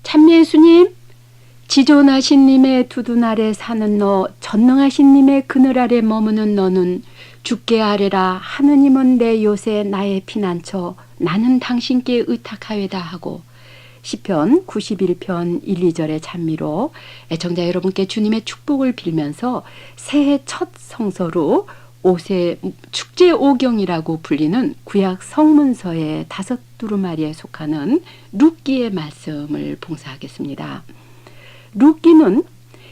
참예수님, 지존하신 님의 두둔 아래 사는 너, 전능하신 님의 그늘 아래 머무는 너는 주께 아뢰라. 하느님은 내 요새 나의 피난처, 나는 당신께 의탁하외다 하고, 시편 91편 1, 2절의 찬미로 애청자 여러분께 주님의 축복을 빌면서 새해 첫 성서로 축제 오경이라고 불리는 구약 성문서의 5두루마리에 속하는 룻기의 말씀을 봉사하겠습니다. 룻기는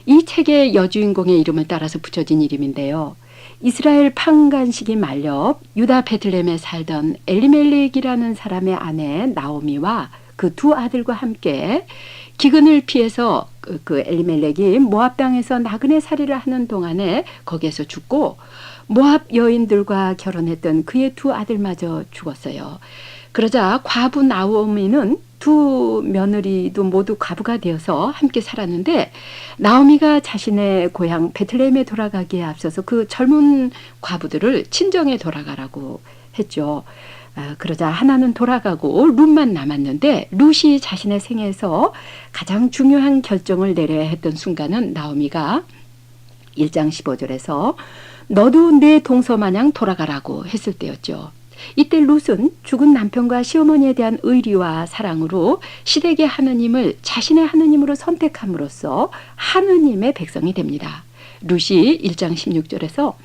이 책의 여주인공의 이름을 따라서 붙여진 이름인데요. 이스라엘 판관 시기 말렵 유다 베들레헴에 살던 엘리멜렉이라는 사람의 아내 나오미와 그 두 아들과 함께 기근을 피해서 그 엘리멜렉이 모압 땅에서 나그네 살이를 하는 동안에 거기에서 죽고 모압 여인들과 결혼했던 그의 두 아들마저 죽었어요. 그러자 과부 나오미는 두 며느리도 모두 과부가 되어서 함께 살았는데, 나오미가 자신의 고향 베들레헴에 돌아가기에 앞서서 그 젊은 과부들을 친정에 돌아가라고 했죠. 그러자 하나는 돌아가고 룻만 남았는데, 룻이 자신의 생에서 가장 중요한 결정을 내려야 했던 순간은 나오미가 1장 15절에서 너도 내 동서마냥 돌아가라고 했을 때였죠. 이때 룻은 죽은 남편과 시어머니에 대한 의리와 사랑으로 시댁의 하느님을 자신의 하느님으로 선택함으로써 하느님의 백성이 됩니다. 룻이 1장 16절에서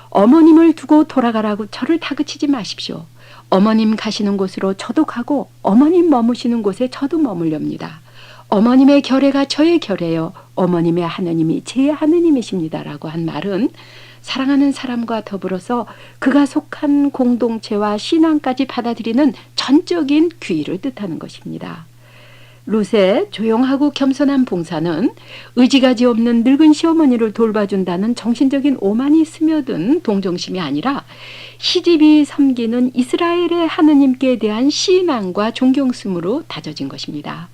어머님을 두고 돌아가라고 저를 다그치지 마십시오. 어머님 가시는 곳으로 저도 가고 어머님 머무시는 곳에 저도 머물렵니다. 어머님의 결례가 저의 결례요, 어머님의 하느님이 제 하느님이십니다 라고 한 말은 사랑하는 사람과 더불어서 그가 속한 공동체와 신앙까지 받아들이는 전적인 귀의를 뜻하는 것입니다. 룻의 조용하고 겸손한 봉사는 의지가지 없는 늙은 시어머니를 돌봐준다는 정신적인 오만이 스며든 동정심이 아니라 시집이 섬기는 이스라엘의 하느님께 대한 신앙과 존경심으로 다져진 것입니다.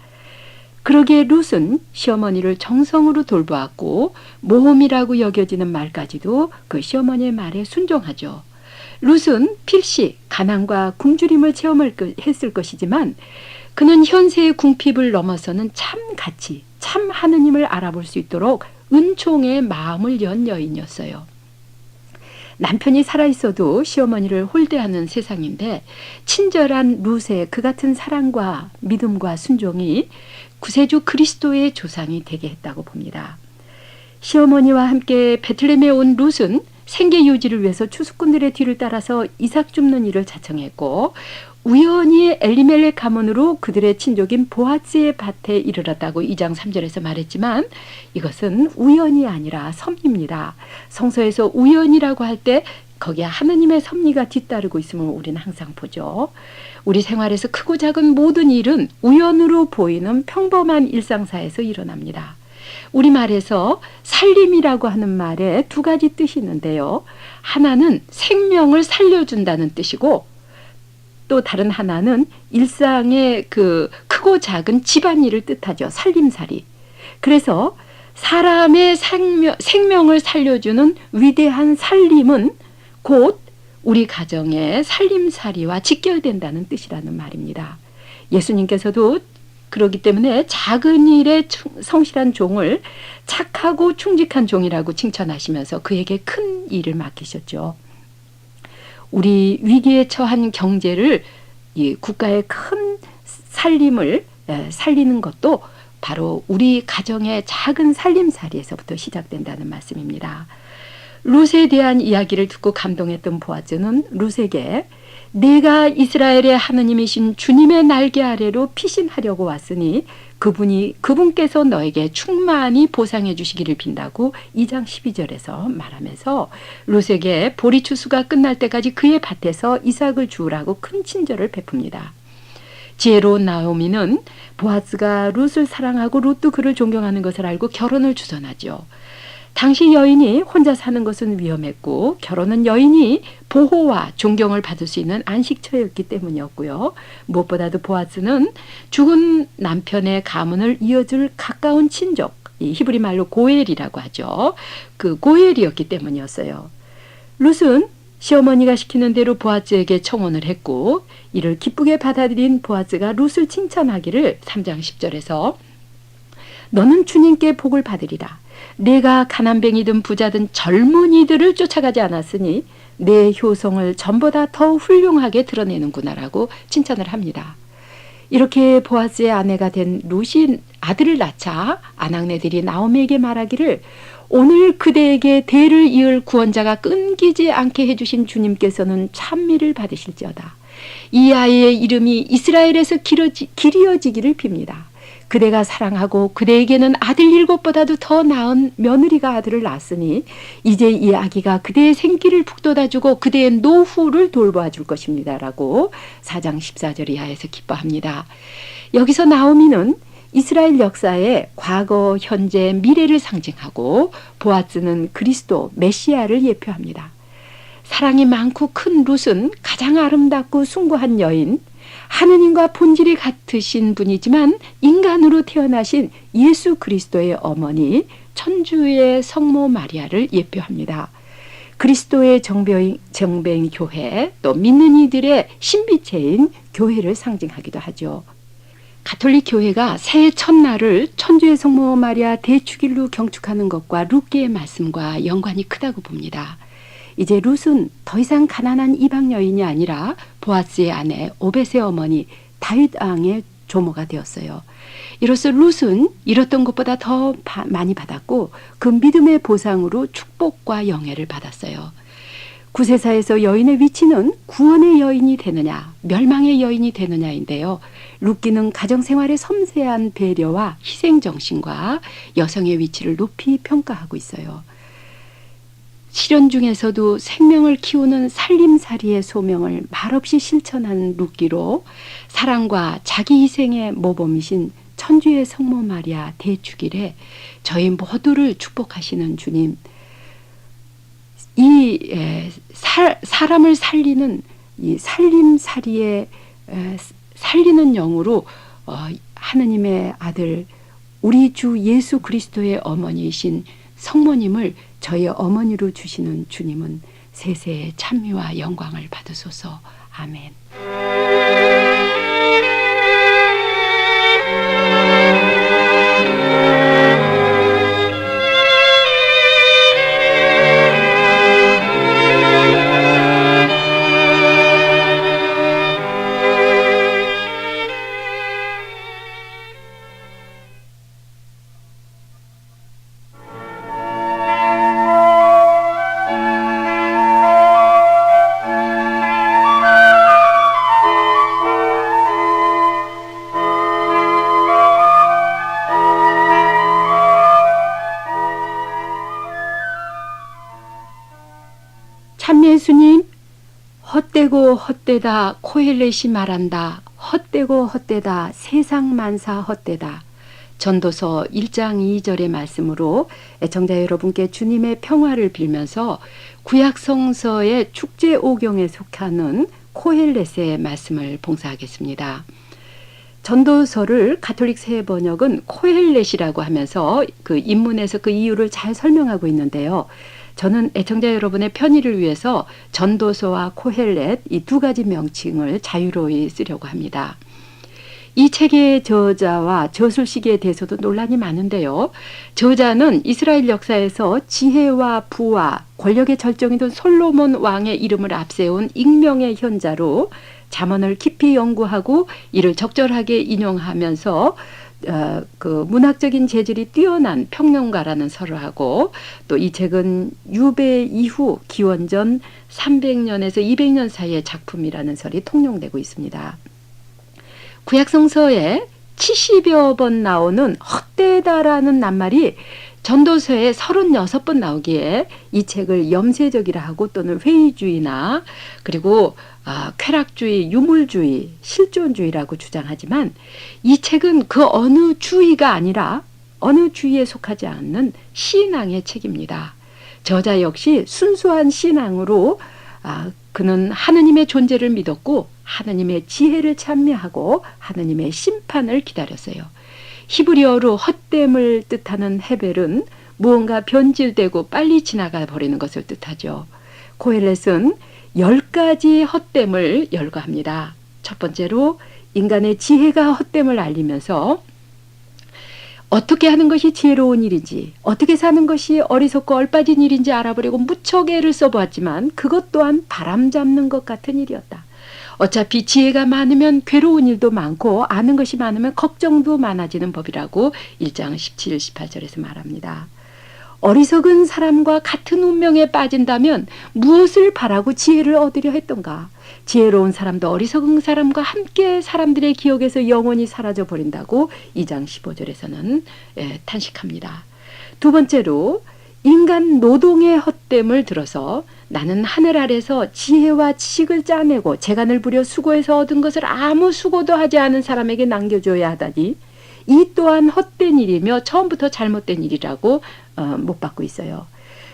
그러기에 룻은 시어머니를 정성으로 돌보았고 모험이라고 여겨지는 말까지도 그 시어머니의 말에 순종하죠. 룻은 필시 가난과 굶주림을 체험했을 것이지만 그는 현세의 궁핍을 넘어서는 참 가치, 참 하느님을 알아볼 수 있도록 은총의 마음을 연 여인이었어요. 남편이 살아있어도 시어머니를 홀대하는 세상인데 친절한 룻의 그 같은 사랑과 믿음과 순종이 구세주 그리스도의 조상이 되게 했다고 봅니다. 시어머니와 함께 베들레헴에 온 룻은 생계 유지를 위해서 추수꾼들의 뒤를 따라서 이삭 줍는 일을 자청했고 우연히 엘리멜렉 가문으로 그들의 친족인 보아스의 밭에 이르렀다고 2장 3절에서 말했지만 이것은 우연이 아니라 섭리입니다. 성서에서 우연이라고 할 때 거기에 하느님의 섭리가 뒤따르고 있음을 우리는 항상 보죠. 우리 생활에서 크고 작은 모든 일은 우연으로 보이는 평범한 일상사에서 일어납니다. 우리말에서 살림이라고 하는 말에 두 가지 뜻이 있는데요. 하나는 생명을 살려준다는 뜻이고 또 다른 하나는 일상의 그 크고 작은 집안일을 뜻하죠. 살림살이. 그래서 사람의 생명을 살려주는 위대한 살림은 곧 우리 가정의 살림살이와 직결된다는 뜻이라는 말입니다. 예수님께서도 그렇기 때문에 작은 일에 성실한 종을 착하고 충직한 종이라고 칭찬하시면서 그에게 큰 일을 맡기셨죠. 우리 위기에 처한 경제를 이 국가의 큰 살림을 살리는 것도 바로 우리 가정의 작은 살림살이에서부터 시작된다는 말씀입니다. 룻에 대한 이야기를 듣고 감동했던 보아즈는 룻에게 내가 이스라엘의 하느님이신 주님의 날개 아래로 피신하려고 왔으니 그분께서 너에게 충만히 보상해 주시기를 빈다고 2장 12절에서 말하면서 룻에게 보리 추수가 끝날 때까지 그의 밭에서 이삭을 주우라고 큰 친절을 베풉니다. 지혜로운 나오미는 보아스가 룻을 사랑하고 룻도 그를 존경하는 것을 알고 결혼을 주선하죠. 당시 여인이 혼자 사는 것은 위험했고 결혼은 여인이 보호와 존경을 받을 수 있는 안식처였기 때문이었고요. 무엇보다도 보아스는 죽은 남편의 가문을 이어줄 가까운 친족, 이 히브리 말로 고엘이라고 하죠. 그 고엘이었기 때문이었어요. 룻은 시어머니가 시키는 대로 보아스에게 청혼을 했고 이를 기쁘게 받아들인 보아스가 룻을 칭찬하기를 3장 10절에서 너는 주님께 복을 받으리라. 내가 가난뱅이든 부자든 젊은이들을 쫓아가지 않았으니 내 효성을 전보다 더 훌륭하게 드러내는구나라고 칭찬을 합니다. 이렇게 보아스의 아내가 된 룻이 아들을 낳자 아낙네들이 나오미에게 말하기를 오늘 그대에게 대를 이을 구원자가 끊기지 않게 해주신 주님께서는 찬미를 받으실지어다. 이 아이의 이름이 이스라엘에서 길이어지기를 빕니다. 그대가 사랑하고 그대에게는 아들 7보다도 더 나은 며느리가 아들을 낳았으니 이제 이 아기가 그대의 생기를 북돋아주고 그대의 노후를 돌봐줄 것입니다. 라고 4장 14절 이하에서 기뻐합니다. 여기서 나오미는 이스라엘 역사의 과거, 현재, 미래를 상징하고 보아스는 그리스도, 메시아를 예표합니다. 사랑이 많고 큰 룻은 가장 아름답고 숭고한 여인, 하느님과 본질이 같으신 분이지만 인간으로 태어나신 예수 그리스도의 어머니 천주의 성모 마리아를 예표합니다. 그리스도의 정배인 교회, 또 믿는 이들의 신비체인 교회를 상징하기도 하죠. 가톨릭 교회가 새해 첫날을 천주의 성모 마리아 대축일로 경축하는 것과 룻기의 말씀과 연관이 크다고 봅니다. 이제 룻은 더 이상 가난한 이방 여인이 아니라 보아스의 아내 오벳의 어머니 다윗 왕의 조모가 되었어요. 이로써 룻은 잃었던 것보다 더 많이 받았고 그 믿음의 보상으로 축복과 영예를 받았어요. 구세사에서 여인의 위치는 구원의 여인이 되느냐 멸망의 여인이 되느냐인데요. 룻기는 가정생활의 섬세한 배려와 희생정신과 여성의 위치를 높이 평가하고 있어요. 시련 중에서도 생명을 키우는 살림살이의 소명을 말없이 실천한 룻기로 사랑과 자기 희생의 모범이신 천주의 성모 마리아 대축일에 저희 모두를 축복하시는 주님, 이 사람을 살리는 이 살림살이의 살리는 영으로 하느님의 아들 우리 주 예수 그리스도의 어머니이신 성모님을 저희 어머니로 주시는 주님은 세세의 찬미와 영광을 받으소서. 아멘. 참 예수님, 헛되고 헛되다 코헬렛이 말한다. 헛되고 헛되다 세상 만사 헛되다. 전도서 1장 2절의 말씀으로 애청자 여러분께 주님의 평화를 빌면서 구약성서의 축제오경에 속하는 코헬렛의 말씀을 봉사하겠습니다. 전도서를 가톨릭 새 번역은 코헬렛이라고 하면서 그 인문에서 그 이유를 잘 설명하고 있는데요. 저는 애청자 여러분의 편의를 위해서 전도서와 코헬렛 이 두 가지 명칭을 자유로이 쓰려고 합니다. 이 책의 저자와 저술 시기에 대해서도 논란이 많은데요. 저자는 이스라엘 역사에서 지혜와 부와 권력의 절정이던 솔로몬 왕의 이름을 앞세운 익명의 현자로 잠언을 깊이 연구하고 이를 적절하게 인용하면서 그 문학적인 재질이 뛰어난 평론가라는 설을 하고 또 이 책은 유배 이후 기원전 300년에서 200년 사이의 작품이라는 설이 통용되고 있습니다. 구약성서에 70여 번 나오는 헛되다라는 낱말이 전도서에 36번 나오기에 이 책을 염세적이라 하고 또는 회의주의나 그리고 쾌락주의, 유물주의, 실존주의라고 주장하지만 이 책은 그 어느 주의가 아니라 어느 주의에 속하지 않는 신앙의 책입니다. 저자 역시 순수한 신앙으로 그는 하느님의 존재를 믿었고 하느님의 지혜를 찬미하고 하느님의 심판을 기다렸어요. 히브리어로 헛됨을 뜻하는 헤벨은 무언가 변질되고 빨리 지나가 버리는 것을 뜻하죠. 고헬렛은 10가지 헛됨을 열거합니다. 첫 번째로 인간의 지혜가 헛됨을 알리면서 어떻게 하는 것이 지혜로운 일인지, 어떻게 사는 것이 어리석고 얼빠진 일인지 알아보려고 무척 애를 써보았지만 그것 또한 바람잡는 것 같은 일이었다. 어차피 지혜가 많으면 괴로운 일도 많고 아는 것이 많으면 걱정도 많아지는 법이라고 1장 17, 18절에서 말합니다. 어리석은 사람과 같은 운명에 빠진다면 무엇을 바라고 지혜를 얻으려 했던가? 지혜로운 사람도 어리석은 사람과 함께 사람들의 기억에서 영원히 사라져 버린다고 2장 15절에서는 탄식합니다. 두 번째로 인간 노동의 헛됨을 들어서 나는 하늘 아래서 지혜와 지식을 짜내고 재간을 부려 수고해서 얻은 것을 아무 수고도 하지 않은 사람에게 남겨줘야 하다니 이 또한 헛된 일이며 처음부터 잘못된 일이라고 못 받고 있어요.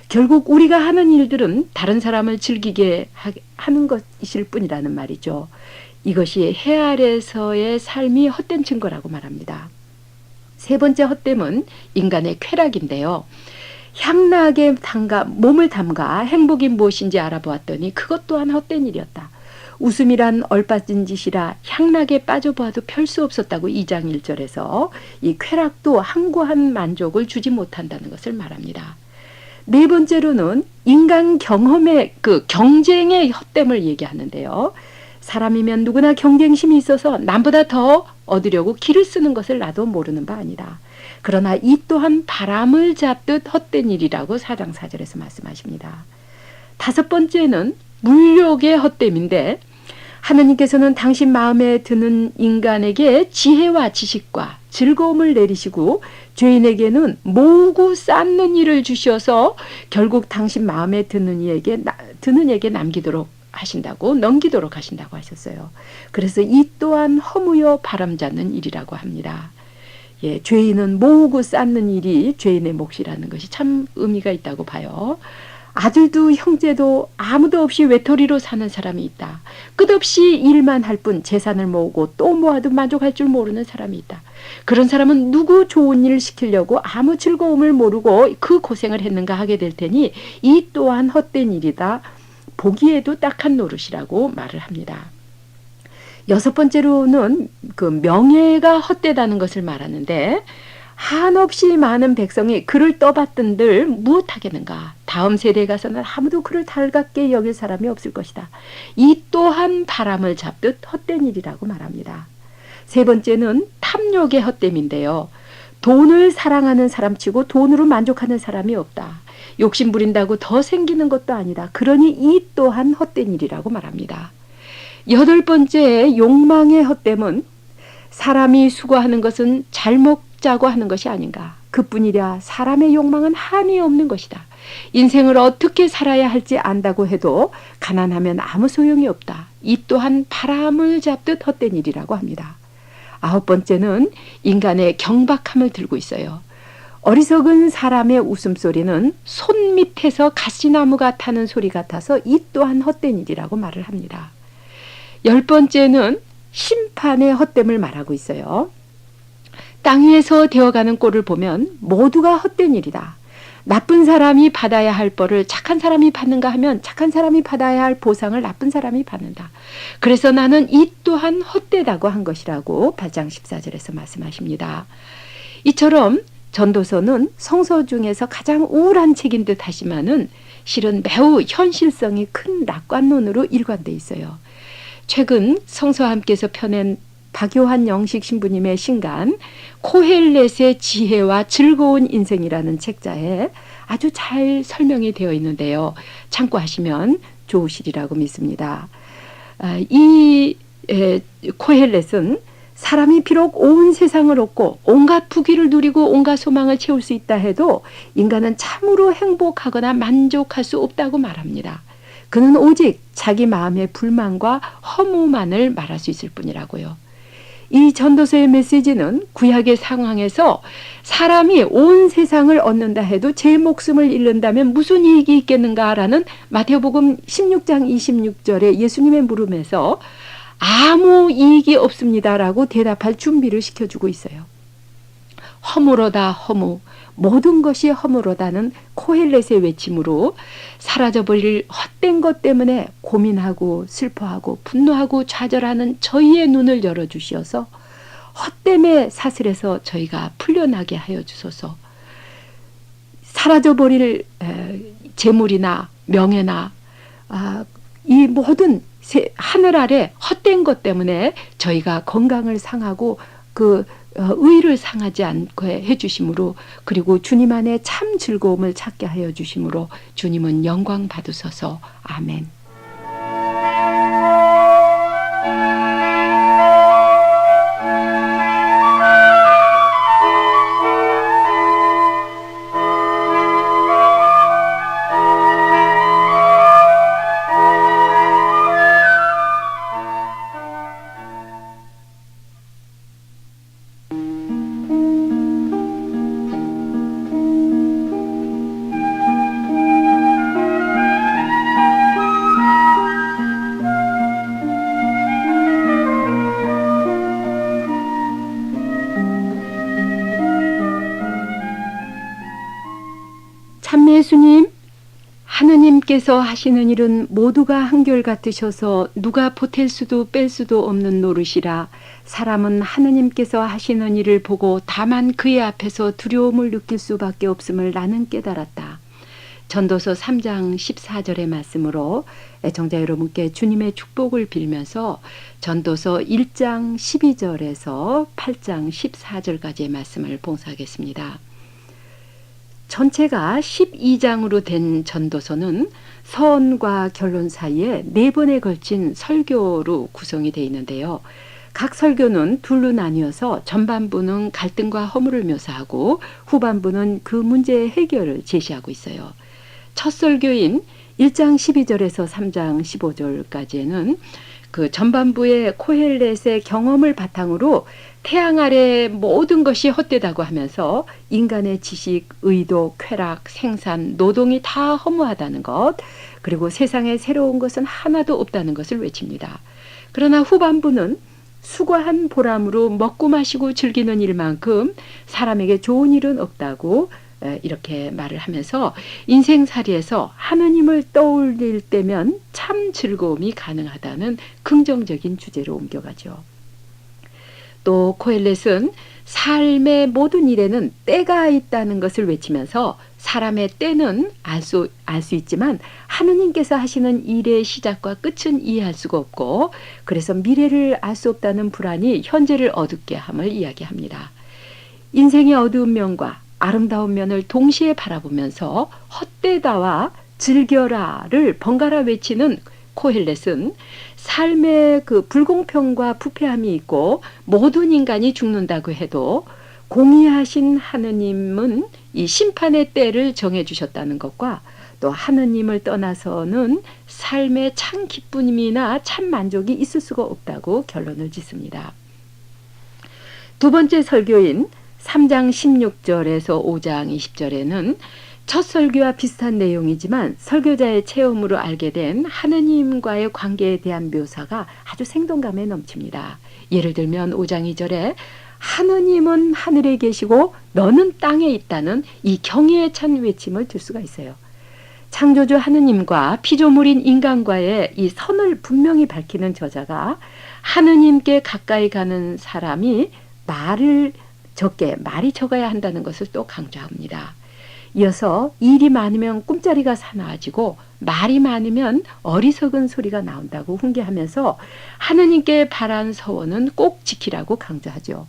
결국 우리가 하는 일들은 다른 사람을 즐기게 하는 것일 뿐이라는 말이죠. 이것이 해 아래서의 삶이 헛된 증거라고 말합니다. 세 번째 헛됨은 인간의 쾌락인데요. 향락에 몸을 담가 행복이 무엇인지 알아보았더니 그것 또한 헛된 일이었다. 웃음이란 얼빠진 짓이라 향락에 빠져보아도 별 수 없었다고 2장 1절에서 이 쾌락도 항구한 만족을 주지 못한다는 것을 말합니다. 네 번째로는 인간 경험의 경쟁의 헛됨을 얘기하는데요. 사람이면 누구나 경쟁심이 있어서 남보다 더 얻으려고 기를 쓰는 것을 나도 모르는 바 아니다. 그러나 이 또한 바람을 잡듯 헛된 일이라고 4장 4절에서 말씀하십니다. 다섯 번째는 물욕의 헛됨인데 하느님께서는 당신 마음에 드는 인간에게 지혜와 지식과 즐거움을 내리시고 죄인에게는 모으고 쌓는 일을 주셔서 결국 당신 마음에 드는 이에게 넘기도록 하신다고 하셨어요. 그래서 이 또한 허무여 바람잡는 일이라고 합니다. 죄인은 모으고 쌓는 일이 죄인의 몫이라는 것이 참 의미가 있다고 봐요. 아들도 형제도 아무도 없이 외톨이로 사는 사람이 있다. 끝없이 일만 할 뿐 재산을 모으고 또 모아도 만족할 줄 모르는 사람이 있다. 그런 사람은 누구 좋은 일 시키려고 아무 즐거움을 모르고 그 고생을 했는가 하게 될 테니 이 또한 헛된 일이다. 보기에도 딱한 노릇이라고 말을 합니다. 여섯 번째로는 명예가 헛되다는 것을 말하는데 한없이 많은 백성이 그를 떠받든들 무엇하겠는가. 다음 세대에 가서는 아무도 그를 달갑게 여길 사람이 없을 것이다. 이 또한 바람을 잡듯 헛된 일이라고 말합니다. 세 번째는 탐욕의 헛됨인데요. 돈을 사랑하는 사람치고 돈으로 만족하는 사람이 없다. 욕심 부린다고 더 생기는 것도 아니다. 그러니 이 또한 헛된 일이라고 말합니다. 여덟 번째 욕망의 헛됨은 사람이 수고하는 것은 잘 먹자고 하는 것이 아닌가. 그뿐이랴 사람의 욕망은 한이 없는 것이다. 인생을 어떻게 살아야 할지 안다고 해도 가난하면 아무 소용이 없다. 이 또한 바람을 잡듯 헛된 일이라고 합니다. 아홉 번째는 인간의 경박함을 들고 있어요. 어리석은 사람의 웃음소리는 손 밑에서 가시나무가 타는 소리 같아서 이 또한 헛된 일이라고 말을 합니다. 열 번째는 심판의 헛됨을 말하고 있어요. 땅 위에서 되어가는 꼴을 보면 모두가 헛된 일이다. 나쁜 사람이 받아야 할 벌을 착한 사람이 받는가 하면 착한 사람이 받아야 할 보상을 나쁜 사람이 받는다. 그래서 나는 이 또한 헛되다고 한 것이라고 8장 14절에서 말씀하십니다. 이처럼 전도서는 성서 중에서 가장 우울한 책인 듯 하지만은 실은 매우 현실성이 큰 낙관론으로 일관되어 있어요. 최근 성서와 함께서 펴낸 박요한 영식 신부님의 신간 코헬렛의 지혜와 즐거운 인생이라는 책자에 아주 잘 설명이 되어 있는데요. 참고하시면 좋으시리라고 믿습니다. 이 코헬렛은 사람이 비록 온 세상을 얻고 온갖 부귀를 누리고 온갖 소망을 채울 수 있다 해도 인간은 참으로 행복하거나 만족할 수 없다고 말합니다. 그는 오직 자기 마음의 불만과 허무만을 말할 수 있을 뿐이라고요. 이 전도서의 메시지는 구약의 상황에서 사람이 온 세상을 얻는다 해도 제 목숨을 잃는다면 무슨 이익이 있겠는가라는 마태복음 16장 26절에 예수님의 물음에서 아무 이익이 없습니다라고 대답할 준비를 시켜주고 있어요. 허물어다 허무, 모든 것이 허물어다는 코헬렛의 외침으로 사라져버릴 헛된 것 때문에 고민하고 슬퍼하고 분노하고 좌절하는 저희의 눈을 열어주시어서 헛됨의 사슬에서 저희가 풀려나게 하여 주소서. 사라져버릴 재물이나 명예나 이 모든 하늘 아래 헛된 것 때문에 저희가 건강을 상하고 의를 상하지 않게 해주심으로, 그리고 주님 안에 참 즐거움을 찾게 하여 주심으로 주님은 영광 받으소서. 아멘. 참매 예수님, 하느님께서 하시는 일은 모두가 한결같으셔서 누가 보탤 수도 뺄 수도 없는 노릇이라 사람은 하느님께서 하시는 일을 보고 다만 그의 앞에서 두려움을 느낄 수밖에 없음을 나는 깨달았다. 전도서 3장 14절의 말씀으로 애청자 여러분께 주님의 축복을 빌면서 전도서 1장 12절에서 8장 14절까지의 말씀을 봉사하겠습니다. 전체가 12장으로 된 전도서는 서론과 결론 사이에 4번에 걸친 설교로 구성이 되어 있는데요. 각 설교는 둘로 나뉘어서 전반부는 갈등과 허물을 묘사하고 후반부는 그 문제의 해결을 제시하고 있어요. 첫 설교인 1장 12절에서 3장 15절까지는 그 전반부의 코헬렛의 경험을 바탕으로 태양 아래 모든 것이 헛되다고 하면서 인간의 지식, 의도, 쾌락, 생산, 노동이 다 허무하다는 것, 그리고 세상에 새로운 것은 하나도 없다는 것을 외칩니다. 그러나 후반부는 수고한 보람으로 먹고 마시고 즐기는 일만큼 사람에게 좋은 일은 없다고 이렇게 말을 하면서 인생살이에서 하느님을 떠올릴 때면 참 즐거움이 가능하다는 긍정적인 주제로 옮겨가죠. 또 코헬렛은 삶의 모든 일에는 때가 있다는 것을 외치면서 사람의 때는 알 수 있지만 하느님께서 하시는 일의 시작과 끝은 이해할 수가 없고, 그래서 미래를 알 수 없다는 불안이 현재를 어둡게 함을 이야기합니다. 인생의 어두운 면과 아름다운 면을 동시에 바라보면서 헛되다와 즐겨라를 번갈아 외치는 코헬렛은 삶의 그 불공평과 부패함이 있고 모든 인간이 죽는다고 해도 공의하신 하느님은 이 심판의 때를 정해주셨다는 것과 또 하느님을 떠나서는 삶의 참 기쁨이나 참 만족이 있을 수가 없다고 결론을 짓습니다. 두 번째 설교인 3장 16절에서 5장 20절에는 첫 설교와 비슷한 내용이지만 설교자의 체험으로 알게 된 하느님과의 관계에 대한 묘사가 아주 생동감에 넘칩니다. 예를 들면 5장 2절에 하느님은 하늘에 계시고 너는 땅에 있다는 이 경의에 찬 외침을 들 수가 있어요. 창조주 하느님과 피조물인 인간과의 이 선을 분명히 밝히는 저자가 하느님께 가까이 가는 사람이 말이 적어야 한다는 것을 또 강조합니다. 이어서 일이 많으면 꿈자리가 사나워지고 말이 많으면 어리석은 소리가 나온다고 훈계하면서 하느님께 바란 서원은 꼭 지키라고 강조하죠.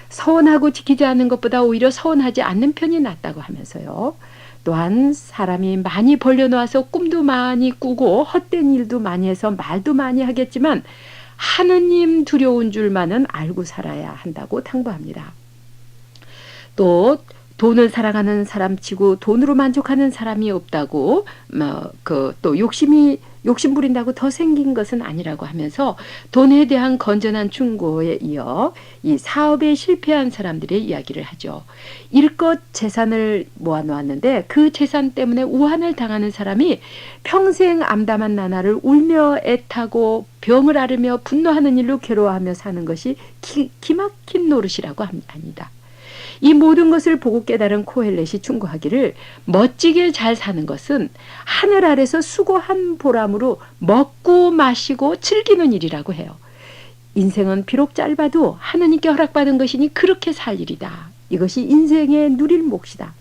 서원하고 지키지 않는 것보다 오히려 서원하지 않는 편이 낫다고 하면서요. 또한 사람이 많이 벌려놓아서 꿈도 많이 꾸고 헛된 일도 많이 해서 말도 많이 하겠지만 하느님 두려운 줄만은 알고 살아야 한다고 당부합니다. 또 돈을 사랑하는 사람치고 돈으로 만족하는 사람이 없다고 또 욕심이 욕심 부린다고 더 생긴 것은 아니라고 하면서 돈에 대한 건전한 충고에 이어 이 사업에 실패한 사람들의 이야기를 하죠. 일껏 재산을 모아놓았는데 그 재산 때문에 우환을 당하는 사람이 평생 암담한 나날을 울며 애타고 병을 앓으며 분노하는 일로 괴로워하며 사는 것이 기막힌 노릇이라고 합니다. 이 모든 것을 보고 깨달은 코헬렛이 충고하기를 멋지게 잘 사는 것은 하늘 아래서 수고한 보람으로 먹고 마시고 즐기는 일이라고 해요. 인생은 비록 짧아도 하느님께 허락받은 것이니 그렇게 살 일이다. 이것이 인생의 누릴 몫이다.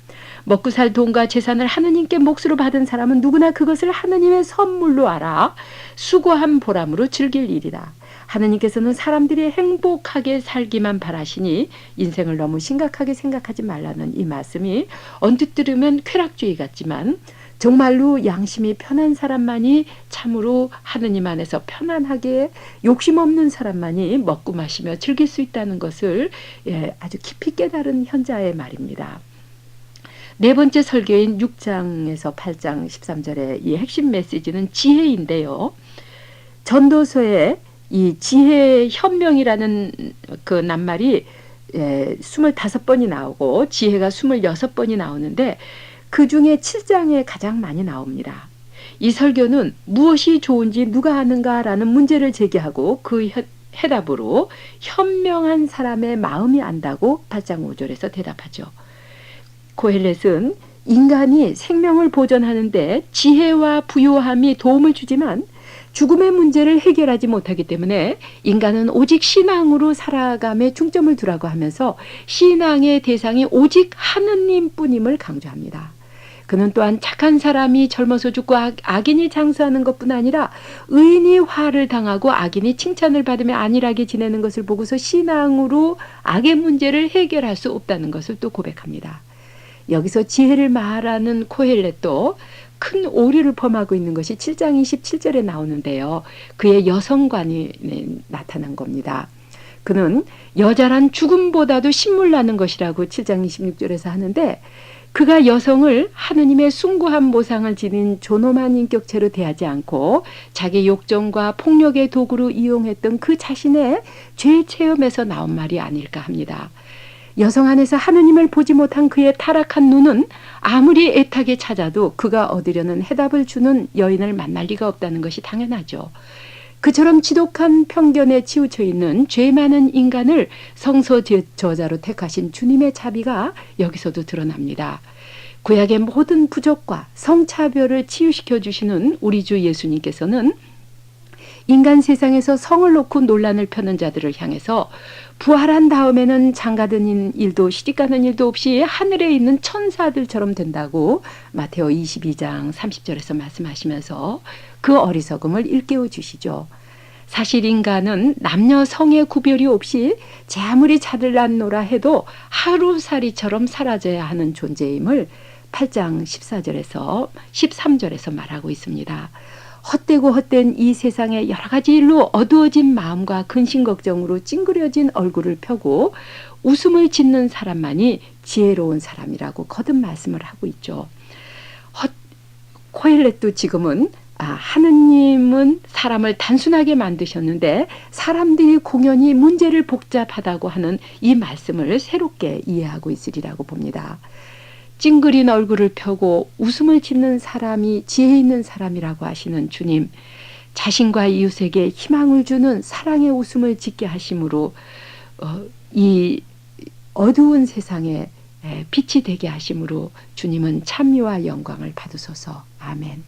먹고 살 돈과 재산을 하느님께 몫으로 받은 사람은 누구나 그것을 하느님의 선물로 알아 수고한 보람으로 즐길 일이다. 하느님께서는 사람들이 행복하게 살기만 바라시니 인생을 너무 심각하게 생각하지 말라는 이 말씀이 언뜻 들으면 쾌락주의 같지만 정말로 양심이 편한 사람만이 참으로 하느님 안에서 편안하게 욕심 없는 사람만이 먹고 마시며 즐길 수 있다는 것을 아주 깊이 깨달은 현자의 말입니다. 네 번째 설교인 6장에서 8장 13절의 이 핵심 메시지는 지혜인데요. 전도서에 이 지혜 현명이라는 그 낱말이 25번이 나오고 지혜가 26번이 나오는데 그 중에 7장에 가장 많이 나옵니다. 이 설교는 무엇이 좋은지 누가 아는가라는 문제를 제기하고 그 해답으로 현명한 사람의 마음이 안다고 8장 5절에서 대답하죠. 코헬렛은 인간이 생명을 보존하는데 지혜와 부요함이 도움을 주지만 죽음의 문제를 해결하지 못하기 때문에 인간은 오직 신앙으로 살아감에 중점을 두라고 하면서 신앙의 대상이 오직 하느님뿐임을 강조합니다. 그는 또한 착한 사람이 젊어서 죽고 악인이 장수하는 것뿐 아니라 의인이 화를 당하고 악인이 칭찬을 받으며 안일하게 지내는 것을 보고서 신앙으로 악의 문제를 해결할 수 없다는 것을 또 고백합니다. 여기서 지혜를 말하는 코헬렛도 큰 오류를 범하고 있는 것이 7장 27절에 나오는데요. 그의 여성관이 나타난 겁니다. 그는 여자란 죽음보다도 신물나는 것이라고 7장 26절에서 하는데 그가 여성을 하느님의 숭고한 보상을 지닌 존엄한 인격체로 대하지 않고 자기 욕정과 폭력의 도구로 이용했던 그 자신의 죄 체험에서 나온 말이 아닐까 합니다. 여성 안에서 하느님을 보지 못한 그의 타락한 눈은 아무리 애타게 찾아도 그가 얻으려는 해답을 주는 여인을 만날 리가 없다는 것이 당연하죠. 그처럼 지독한 편견에 치우쳐 있는 죄 많은 인간을 성서 저자로 택하신 주님의 자비가 여기서도 드러납니다. 구약의 모든 부족과 성차별을 치유시켜 주시는 우리 주 예수님께서는 인간 세상에서 성을 놓고 논란을 펴는 자들을 향해서 부활한 다음에는 장가드는 일도 시집가는 일도 없이 하늘에 있는 천사들처럼 된다고 마테오 22장 30절에서 말씀하시면서 그 어리석음을 일깨워 주시죠. 사실 인간은 남녀 성의 구별이 없이 제 아무리 자들났노라 해도 하루살이처럼 사라져야 하는 존재임을 8장 14절에서 13절에서 말하고 있습니다. 헛되고 헛된 이 세상의 여러 가지 일로 어두워진 마음과 근심 걱정으로 찡그려진 얼굴을 펴고 웃음을 짓는 사람만이 지혜로운 사람이라고 거듭 말씀을 하고 있죠. 코헬렛도 지금은 하느님은 사람을 단순하게 만드셨는데 사람들이 공연히 문제를 복잡하다고 하는 이 말씀을 새롭게 이해하고 있으리라고 봅니다. 찡그린 얼굴을 펴고 웃음을 짓는 사람이 지혜 있는 사람이라고 하시는 주님, 자신과 이웃에게 희망을 주는 사랑의 웃음을 짓게 하심으로 이 어두운 세상에 빛이 되게 하심으로 주님은 찬미와 영광을 받으소서. 아멘.